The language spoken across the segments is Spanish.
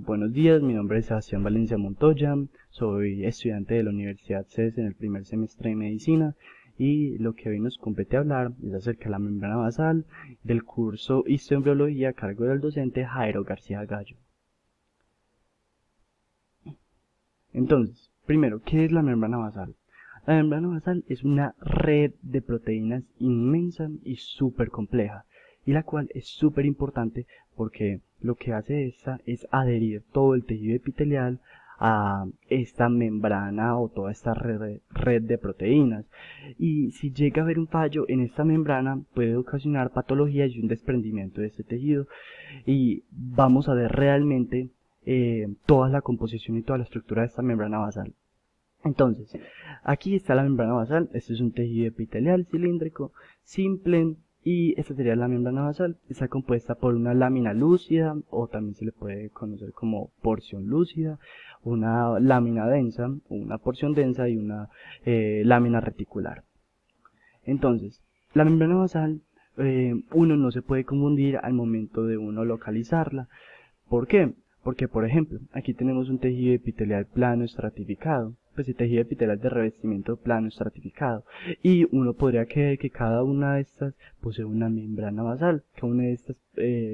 Buenos días, mi nombre es Sebastián Valencia Montoya, soy estudiante de la Universidad CES en el primer semestre de Medicina y lo que hoy nos compete hablar es acerca de la membrana basal del curso Histoembriología a cargo del docente Jairo García Gallo. Entonces, primero, ¿qué es la membrana basal? La membrana basal es una red de proteínas inmensa y súper compleja, y la cual es súper importante porque lo que hace esta es adherir todo el tejido epitelial a esta membrana o toda esta red de proteínas. Y si llega a haber un fallo en esta membrana, puede ocasionar patologías y un desprendimiento de este tejido. Y vamos a ver realmente toda la composición y toda la estructura de esta membrana basal. Entonces, aquí está la membrana basal. Este es un tejido epitelial cilíndrico simple y esta sería la membrana basal. Está compuesta por una lámina lúcida o también se le puede conocer como porción lúcida, una lámina densa, una porción densa y una lámina reticular. Entonces, la membrana basal uno no se puede confundir al momento de uno localizarla. ¿Por qué? Porque, por ejemplo, aquí tenemos un tejido epitelial plano estratificado, pues el tejido epitelial de revestimiento plano estratificado, y uno podría creer que cada una de estas posee una membrana basal,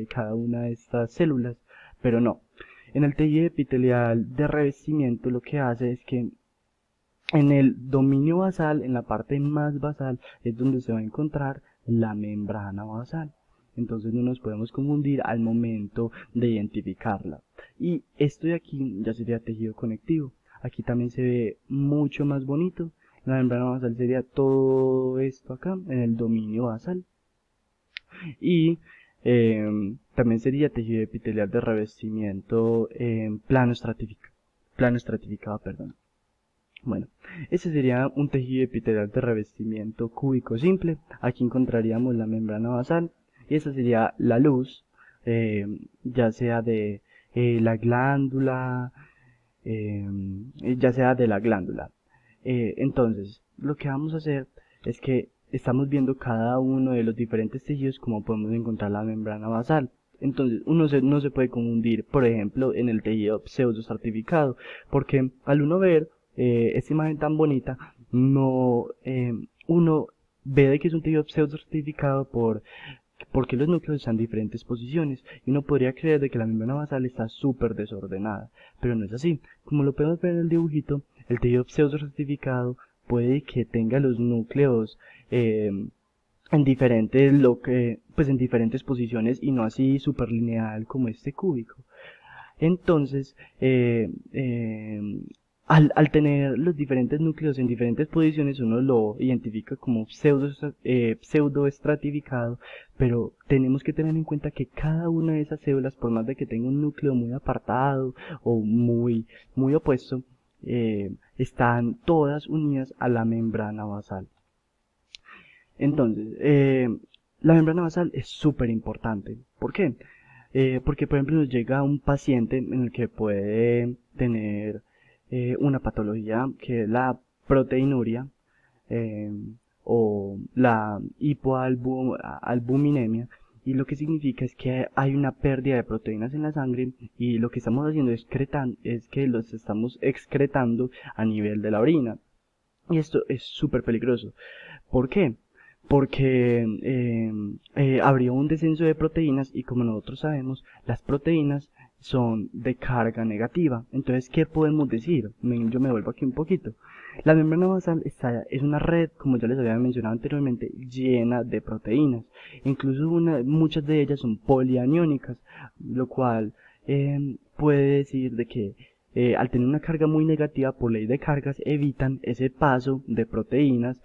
cada una de estas células, pero no. En el tejido epitelial de revestimiento lo que hace es que en el dominio basal, en la parte más basal, es donde se va a encontrar la membrana basal. Entonces no nos podemos confundir al momento de identificarla. Y esto de aquí ya sería tejido conectivo. Aquí también se ve mucho más bonito. La membrana basal sería todo esto acá, en el dominio basal. Y también sería tejido epitelial de revestimiento plano estratificado, perdón. Bueno, ese sería un tejido epitelial de revestimiento cúbico simple. Aquí encontraríamos la membrana basal y esa sería la luz, ya sea de la glándula, eh, ya sea de la glándula. Entonces, lo que vamos a hacer es que estamos viendo cada uno de los diferentes tejidos como podemos encontrar la membrana basal. Entonces, no se puede confundir, por ejemplo, en el tejido pseudoestratificado, porque al uno ver esta imagen tan bonita, no, uno ve de que es un tejido pseudoestratificado porque los núcleos están en diferentes posiciones y uno podría creer de que la membrana basal está súper desordenada, pero no es así. Como lo podemos ver en el dibujito, el tejido pseudoestratificado puede que tenga los núcleos pues en diferentes posiciones y no así súper lineal como este cúbico. Entonces, al tener los diferentes núcleos en diferentes posiciones, uno lo identifica como pseudoestratificado, pero tenemos que tener en cuenta que cada una de esas células, por más de que tenga un núcleo muy apartado o muy opuesto, están todas unidas a la membrana basal. Entonces, la membrana basal es súper importante. ¿Por qué? Porque, por ejemplo, nos llega un paciente en el que puede tener una patología que es la proteinuria eh, o la hipoalbuminemia, y lo que significa es que hay una pérdida de proteínas en la sangre y lo que estamos haciendo es que los estamos excretando a nivel de la orina. Y esto es súper peligroso. ¿Por qué? Porque habría un descenso de proteínas y como nosotros sabemos, las proteínas son de carga negativa. Entonces, ¿qué podemos decir? Yo me vuelvo aquí un poquito. La membrana basal es una red, como ya les había mencionado anteriormente, llena de proteínas. Incluso muchas de ellas son polianiónicas, lo cual puede decir de que al tener una carga muy negativa por ley de cargas, eh, evitan ese paso de proteínas,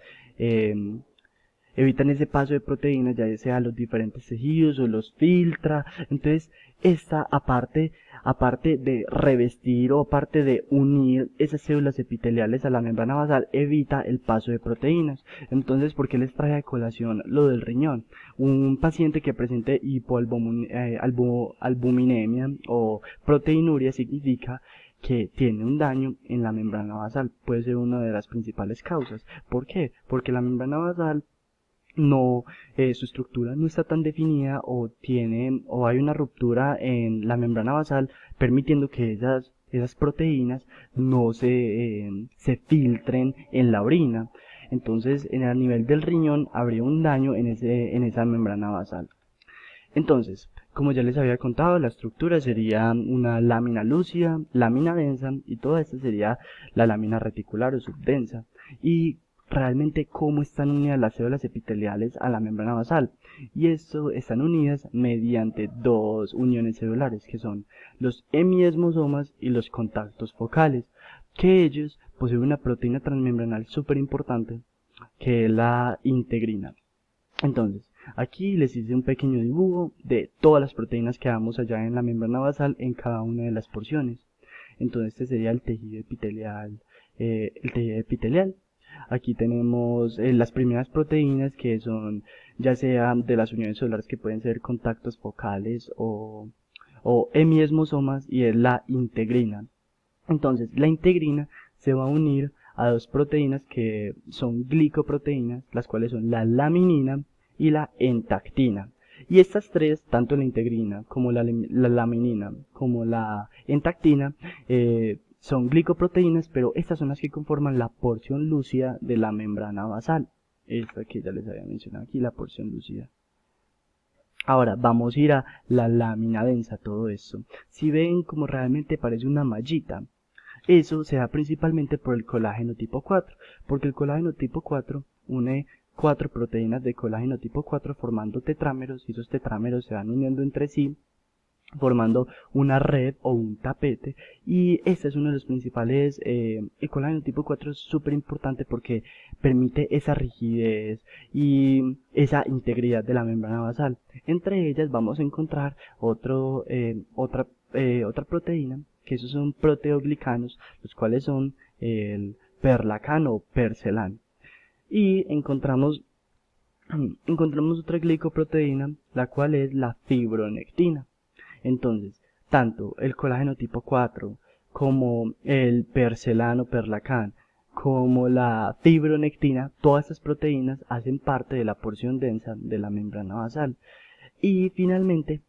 ya sea a los diferentes tejidos o los filtra. Entonces, esta aparte de revestir o aparte de unir esas células epiteliales a la membrana basal, evita el paso de proteínas. Entonces, ¿por qué les trae a colación lo del riñón? Un paciente que presente hipoalbuminemia o proteinuria significa que tiene un daño en la membrana basal, puede ser una de las principales causas. ¿Por qué? Porque la membrana basal no, su estructura no está tan definida o hay una ruptura en la membrana basal permitiendo que esas proteínas no se filtren en la orina. Entonces, a nivel del riñón habría un daño en esa membrana basal. Entonces, como ya les había contado, la estructura sería una lámina lúcida, lámina densa y toda esta sería la lámina reticular o subdensa. Y realmente cómo están unidas las células epiteliales a la membrana basal. Y esto están unidas mediante dos uniones celulares que son los hemiesmosomas y los contactos focales, que ellos poseen una proteína transmembranal súper importante que es la integrina. Entonces, aquí les hice un pequeño dibujo de todas las proteínas que damos allá en la membrana basal en cada una de las porciones. Entonces, este sería el tejido epitelial. Aquí tenemos las primeras proteínas que son ya sea de las uniones celulares que pueden ser contactos focales o hemiesmosomas y es la integrina. Entonces, la integrina se va a unir a dos proteínas que son glicoproteínas, las cuales son la laminina y la entactina. Y estas tres, tanto la integrina como la laminina como la entactina, son glicoproteínas, pero estas son las que conforman la porción lúcida de la membrana basal. Esta que ya les había mencionado aquí, la porción lúcida. Ahora vamos a ir a la lámina densa, todo esto. Si ven como realmente parece una mallita, eso se da principalmente por el colágeno tipo 4, porque el colágeno tipo 4 une cuatro proteínas de colágeno tipo 4 formando tetrámeros y esos tetrámeros se van uniendo entre sí formando una red o un tapete y este es uno de los principales, el colágeno tipo 4 es súper importante porque permite esa rigidez y esa integridad de la membrana basal. Entre ellas vamos a encontrar otra proteína que esos son proteoglicanos, los cuales son el perlacano o percelán. Y encontramos otra glicoproteína, la cual es la fibronectina. Entonces, tanto el colágeno tipo 4 como el percelano perlacán como la fibronectina, todas estas proteínas hacen parte de la porción densa de la membrana basal. Y finalmente,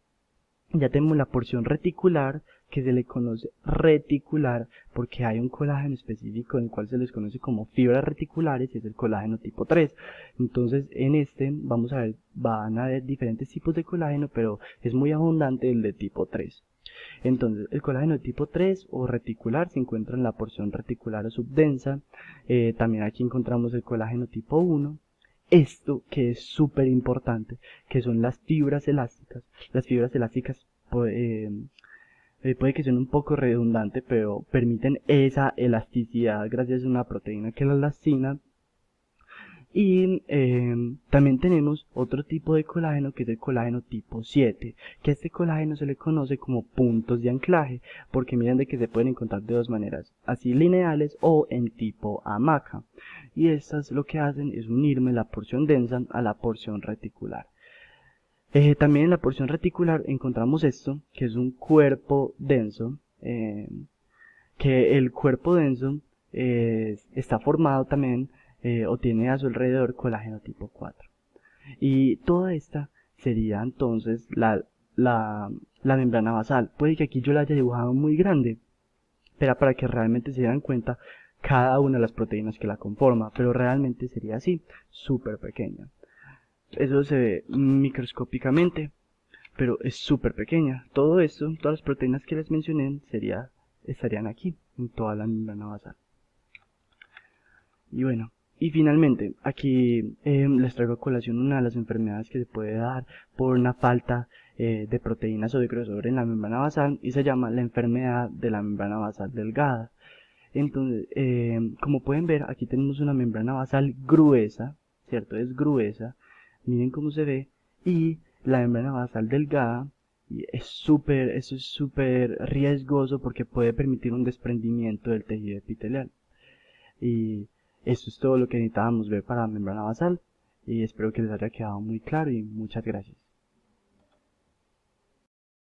ya tenemos la porción reticular, que se le conoce reticular porque hay un colágeno específico en el cual se les conoce como fibras reticulares y es el colágeno tipo 3. Entonces, en este vamos a ver, van a haber diferentes tipos de colágeno, pero es muy abundante el de tipo 3. Entonces, el colágeno de tipo 3 o reticular se encuentra en la porción reticular o subdensa. También aquí encontramos el colágeno tipo 1. Esto que es súper importante, que son las fibras elásticas. Las fibras elásticas puede que suene un poco redundante, pero permiten esa elasticidad gracias a una proteína que es la elastina. Y también tenemos otro tipo de colágeno que es el colágeno tipo 7, que a este colágeno se le conoce como puntos de anclaje, porque miren de que se pueden encontrar de dos maneras, así lineales o en tipo hamaca. Y estas lo que hacen es unirme la porción densa a la porción reticular. También en la porción reticular encontramos esto, que es un cuerpo denso, que el cuerpo denso está formado también o tiene a su alrededor colágeno tipo 4. Y toda esta sería entonces la membrana basal. Puede que aquí yo la haya dibujado muy grande, pero para que realmente se den cuenta cada una de las proteínas que la conforma, pero realmente sería así, súper pequeña. Eso se ve microscópicamente, pero es súper pequeña. Todo esto, todas las proteínas que les mencioné estarían aquí, en toda la membrana basal. Y bueno, y finalmente, aquí les traigo a colación una de las enfermedades que se puede dar por una falta de proteínas o de grosor en la membrana basal y se llama la enfermedad de la membrana basal delgada. Entonces, como pueden ver, aquí tenemos una membrana basal gruesa, ¿cierto? Es gruesa, miren cómo se ve, y la membrana basal delgada, y eso es súper riesgoso porque puede permitir un desprendimiento del tejido epitelial. Y eso es todo lo que necesitábamos ver para la membrana basal, y espero que les haya quedado muy claro y muchas gracias.